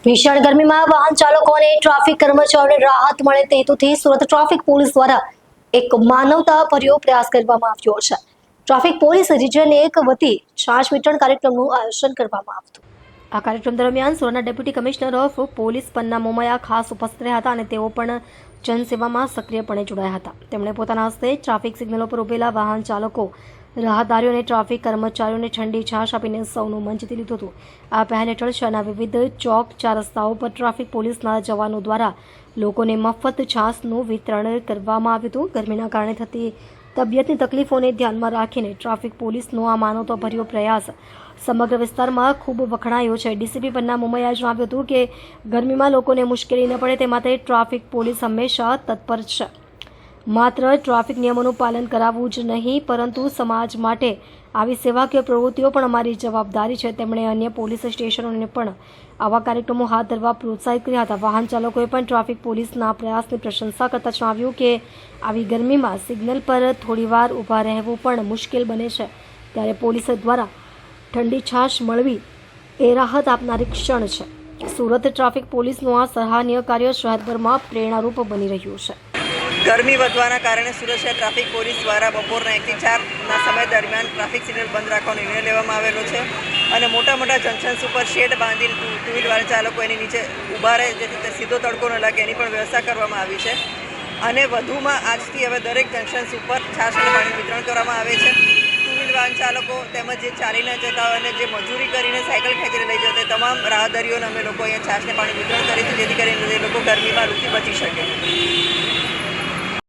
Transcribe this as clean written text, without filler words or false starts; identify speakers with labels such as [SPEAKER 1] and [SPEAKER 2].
[SPEAKER 1] ભીષણ ગરમીમાં વાહન ચાલકો અને ટ્રાફિક કર્મચારીઓને રાહત મળે તે હેતુથી સુરત ટ્રાફિક પોલીસ દ્વારા એક માનવતાભર્યો પ્રયાસ કરવામાં આવ્યો છે। ટ્રાફિક પોલીસ રિજન 1 વતી છાશ વિતરણ કાર્યક્રમનું આયોજન કરવામાં આવ્યું હતું। આ કાર્યક્રમ દરમિયાન સુરતના ડેપ્યુટી કમિશનર ઓફ પોલીસ પન્ના મોમયા ખાસ ઉપસ્થિત રહ્યા હતા અને તેઓ પણ જનસેવામાં સક્રિયપણે જોડાયા હતા। તેમણે પોતાના હસ્તે ટ્રાફિક સિગ્નલો પર ઉભેલા વાહન ચાલકો, રાહદારીઓ અને ટ્રાફિક કર્મચારીઓને ઠંડી છાશ આપીને સૌનું મન જીતી લીધું હતું। આ પહેલ હેઠળ શહેરના વિવિધ ચોક, ચાર રસ્તાઓ પર ટ્રાફિક પોલીસના જવાનો દ્વારા લોકોને મફત છાશનું વિતરણ કરવામાં આવ્યું હતું। ગરમીના કારણે થતી તબિયતની તકલીફોને ધ્યાનમાં રાખીને ટ્રાફિક પોલીસનો આ માનવતાભર્યો પ્રયાસ સમગ્ર વિસ્તારમાં ખૂબ વખણાયો છે। ડીસીપી પન્ના મોમયાએ જણાવ્યું હતું કે ગરમીમાં લોકોને મુશ્કેલી ન પડે તે માટે ટ્રાફિક પોલીસ હંમેશા તત્પર છે। માત્ર ટ્રાફિક નિયમોનું પાલન કરાવવું જ નહીં પરંતુ સમાજ માટે આવી સેવાકીય પ્રવૃત્તિઓ પણ અમારી જવાબદારી છે। તેમણે અન્ય પોલીસ સ્ટેશનોને પણ આવા કાર્યક્રમો હાથ ધરવા પ્રોત્સાહિત કર્યા હતા। વાહન ચાલકોએ પણ ટ્રાફિક પોલીસના પ્રયાસની પ્રશંસા કરતા જણાવ્યું કે આવી ગરમીમાં સિગ્નલ પર થોડીવાર ઊભા રહેવું પણ મુશ્કેલ બને છે, ત્યારે પોલીસ દ્વારા ઠંડી છાશ મળવી એ રાહત આપનારી ક્ષણ છે। સુરત ટ્રાફિક પોલીસનું આ સરાહનીય કાર્ય શહેરભરમાં પ્રેરણારૂપ બની રહ્યું છે।
[SPEAKER 2] ગરમી વધવાના કારણે સુરત શહેર ટ્રાફિક પોલીસ દ્વારા બપોરના 1 થી 4ના સમય દરમિયાન ટ્રાફિક સિગ્નલ બંધ રાખવાનો નિર્ણય લેવામાં આવેલો છે અને મોટા જંકશન્સ ઉપર શેડ બાંધીને ટુ વ્હીલર ચાલકો એની નીચે ઊભા રહે જેથી સીધો તડકો ન લાગે એની પણ વ્યવસ્થા કરવામાં આવી છે અને વધુમાં આજથી હવે દરેક જંકશન્સ ઉપર છાશ અને પાણીનું વિતરણ કરવામાં આવે છે। ટુ વ્હીલર વાહન ચાલકો તેમજ જે ચાલીને જતા હોય અને જે મજૂરી કરીને સાયકલ ખેંચીને લઈ જતા હોય તમામ રાહદારીઓને અમે લોકો અહીંયા છાશ અને પાણી વિતરણ કરીશું જેથી કરીને એ લોકો ગરમીમાં રૂપથી બચી શકે।